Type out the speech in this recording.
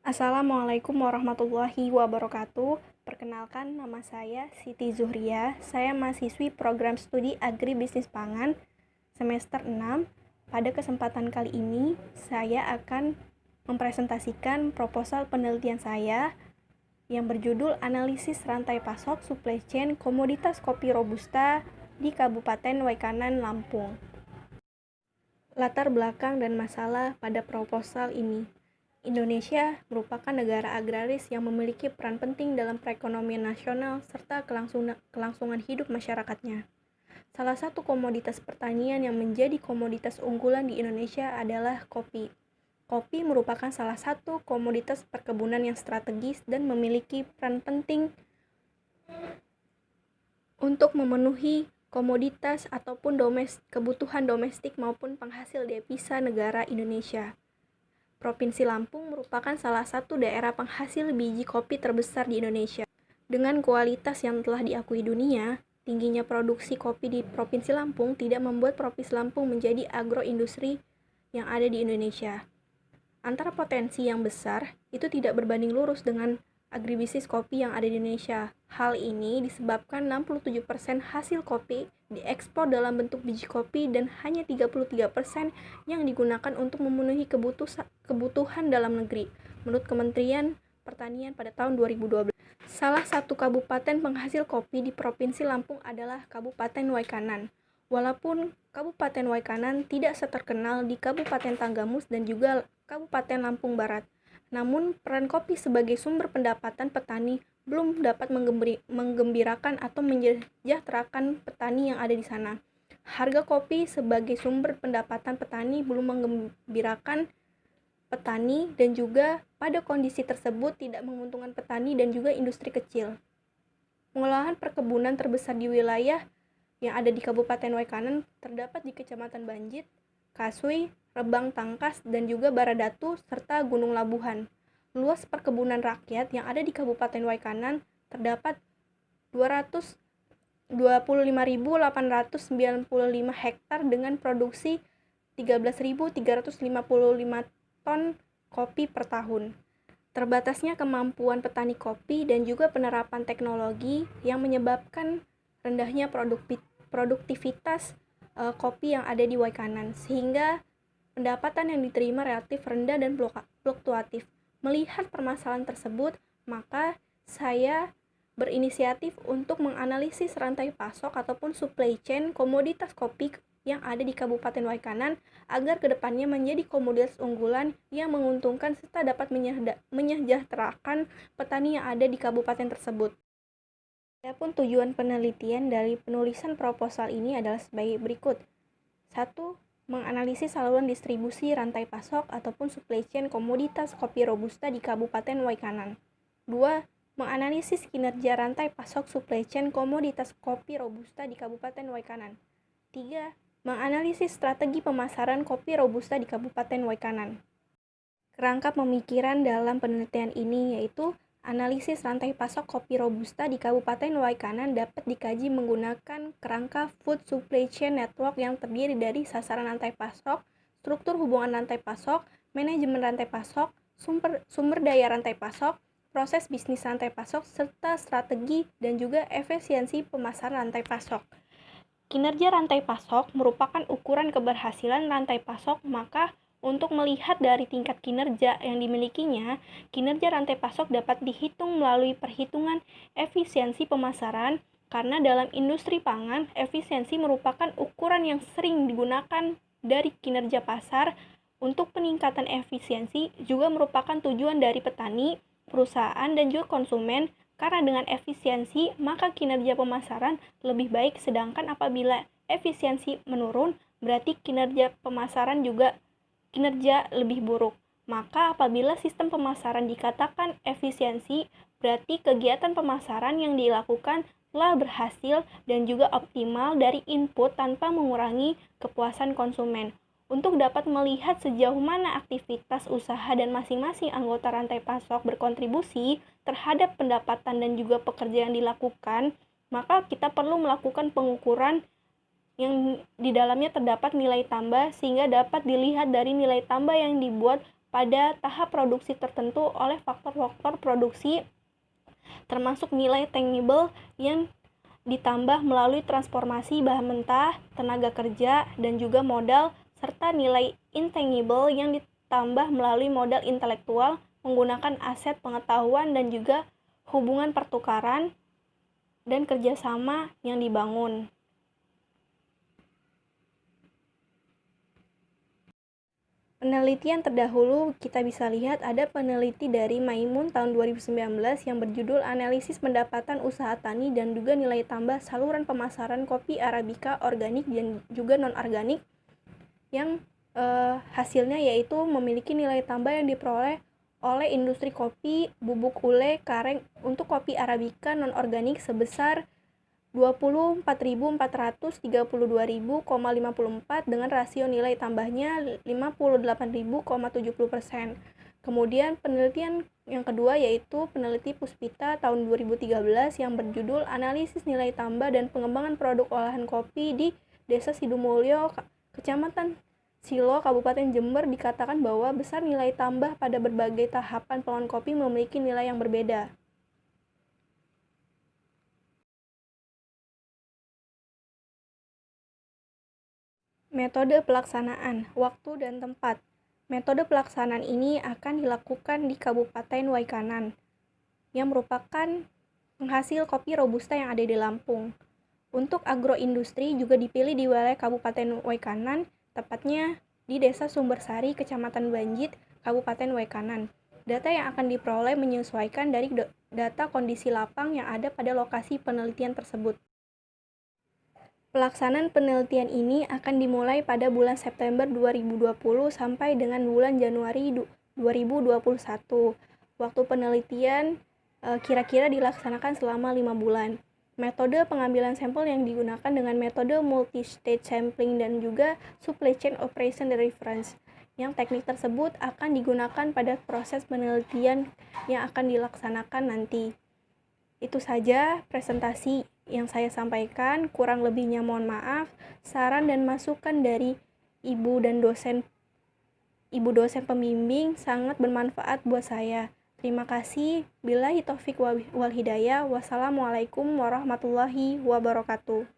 Assalamualaikum warahmatullahi wabarakatuh. Perkenalkan, nama saya Siti Zuhria. Saya mahasiswi program studi Agribisnis Pangan semester 6. Pada kesempatan kali ini, saya akan mempresentasikan proposal penelitian saya yang berjudul Analisis Rantai Pasok Supply Chain Komoditas Kopi Robusta di Kabupaten Waikanan, Lampung. Latar belakang dan masalah pada proposal ini. Indonesia merupakan negara agraris yang memiliki peran penting dalam perekonomian nasional serta kelangsungan hidup masyarakatnya. Salah satu komoditas pertanian yang menjadi komoditas unggulan di Indonesia adalah kopi. Kopi merupakan salah satu komoditas perkebunan yang strategis dan memiliki peran penting untuk memenuhi komoditas ataupun kebutuhan domestik maupun penghasil devisa negara Indonesia. Provinsi Lampung merupakan salah satu daerah penghasil biji kopi terbesar di Indonesia. Dengan kualitas yang telah diakui dunia, tingginya produksi kopi di Provinsi Lampung tidak membuat Provinsi Lampung menjadi agroindustri yang ada di Indonesia. Antara potensi yang besar itu tidak berbanding lurus dengan agribisnis kopi yang ada di Indonesia. Hal ini disebabkan 67% hasil kopi diekspor dalam bentuk biji kopi dan hanya 33% yang digunakan untuk memenuhi kebutuhan dalam negeri, menurut Kementerian Pertanian pada tahun 2012. Salah satu kabupaten penghasil kopi di Provinsi Lampung adalah Kabupaten Waikanan. Walaupun Kabupaten Waikanan tidak seterkenal di Kabupaten Tanggamus dan juga Kabupaten Lampung Barat, namun peran kopi sebagai sumber pendapatan petani belum dapat menggembirakan atau menyejahterakan petani yang ada di sana. Harga kopi sebagai sumber pendapatan petani belum menggembirakan petani dan juga pada kondisi tersebut tidak menguntungkan petani dan juga industri kecil. Pengolahan perkebunan terbesar di wilayah yang ada di Kabupaten Waikanan terdapat di Kecamatan Banjit, Kasui, Rebang Tangkas, dan juga Baradatu, serta Gunung Labuhan. Luas perkebunan rakyat yang ada di Kabupaten Waikanan terdapat 225.895 hektar dengan produksi 13.355 ton kopi per tahun. Terbatasnya kemampuan petani kopi dan juga penerapan teknologi yang menyebabkan rendahnya produktivitas kopi yang ada di Waikanan, sehingga pendapatan yang diterima relatif rendah dan fluktuatif. Melihat permasalahan tersebut, maka saya berinisiatif untuk menganalisis rantai pasok ataupun supply chain komoditas kopi yang ada di Kabupaten Waikanan agar kedepannya menjadi komoditas unggulan yang menguntungkan serta dapat menyejahterakan petani yang ada di kabupaten tersebut. Adapun tujuan penelitian dari penulisan proposal ini adalah sebagai berikut. 1. Menganalisis saluran distribusi rantai pasok ataupun supply chain komoditas kopi robusta di Kabupaten Waikanan. 2. Menganalisis kinerja rantai pasok supply chain komoditas kopi robusta di Kabupaten Waikanan. 3. Menganalisis strategi pemasaran kopi robusta di Kabupaten Waikanan. Kerangka pemikiran dalam penelitian ini yaitu analisis rantai pasok kopi robusta di Kabupaten Waikanan dapat dikaji menggunakan kerangka Food Supply Chain Network yang terdiri dari sasaran rantai pasok, struktur hubungan rantai pasok, manajemen rantai pasok, sumber daya rantai pasok, proses bisnis rantai pasok, serta strategi dan juga efisiensi pemasaran rantai pasok. Kinerja rantai pasok merupakan ukuran keberhasilan rantai pasok, maka untuk melihat dari tingkat kinerja yang dimilikinya, kinerja rantai pasok dapat dihitung melalui perhitungan efisiensi pemasaran, karena dalam industri pangan, efisiensi merupakan ukuran yang sering digunakan dari kinerja pasar. Untuk peningkatan efisiensi juga merupakan tujuan dari petani, perusahaan, dan juga konsumen, karena dengan efisiensi maka kinerja pemasaran lebih baik, sedangkan apabila efisiensi menurun, berarti kinerja pemasaran juga kinerja lebih buruk. Maka apabila sistem pemasaran dikatakan efisiensi, berarti kegiatan pemasaran yang dilakukan telah berhasil dan juga optimal dari input tanpa mengurangi kepuasan konsumen. Untuk dapat melihat sejauh mana aktivitas usaha dan masing-masing anggota rantai pasok berkontribusi terhadap pendapatan dan juga pekerjaan yang dilakukan, maka kita perlu melakukan pengukuran yang di dalamnya terdapat nilai tambah, sehingga dapat dilihat dari nilai tambah yang dibuat pada tahap produksi tertentu oleh faktor-faktor produksi termasuk nilai tangible yang ditambah melalui transformasi bahan mentah, tenaga kerja, dan juga modal, serta nilai intangible yang ditambah melalui modal intelektual menggunakan aset pengetahuan dan juga hubungan pertukaran dan kerjasama yang dibangun. Penelitian terdahulu kita bisa lihat ada peneliti dari Maimun tahun 2019 yang berjudul Analisis Pendapatan Usaha Tani dan juga Nilai Tambah Saluran Pemasaran Kopi Arabica Organik dan juga Non-Organik yang hasilnya yaitu memiliki nilai tambah yang diperoleh oleh industri kopi, bubuk ule, kareng untuk kopi Arabica non-organik sebesar 24.432.054 dengan rasio nilai tambahnya 58.070%. Kemudian penelitian yang kedua yaitu peneliti Puspita tahun 2013 yang berjudul Analisis Nilai Tambah dan Pengembangan Produk Olahan Kopi di Desa Sidumulyo, Kecamatan Silo, Kabupaten Jember dikatakan bahwa besar nilai tambah pada berbagai tahapan pengolahan kopi memiliki nilai yang berbeda. Metode pelaksanaan, waktu dan tempat. Metode pelaksanaan ini akan dilakukan di Kabupaten Waikanan, yang merupakan penghasil kopi Robusta yang ada di Lampung. Untuk agroindustri juga dipilih di wilayah Kabupaten Waikanan, tepatnya di Desa Sumbersari, Kecamatan Banjit, Kabupaten Waikanan. Data yang akan diperoleh menyesuaikan dari data kondisi lapang yang ada pada lokasi penelitian tersebut. Pelaksanaan penelitian ini akan dimulai pada bulan September 2020 sampai dengan bulan Januari 2021. Waktu penelitian kira-kira dilaksanakan selama 5 bulan. Metode pengambilan sampel yang digunakan dengan metode multi-stage sampling dan juga supply chain operation reference. Yang teknik tersebut akan digunakan pada proses penelitian yang akan dilaksanakan nanti. Itu saja presentasi yang saya sampaikan, kurang lebihnya mohon maaf. Saran dan masukan dari ibu dosen pembimbing sangat bermanfaat buat saya. Terima kasih. Billahi taufik wal hidayah. Wassalamualaikum warahmatullahi wabarakatuh.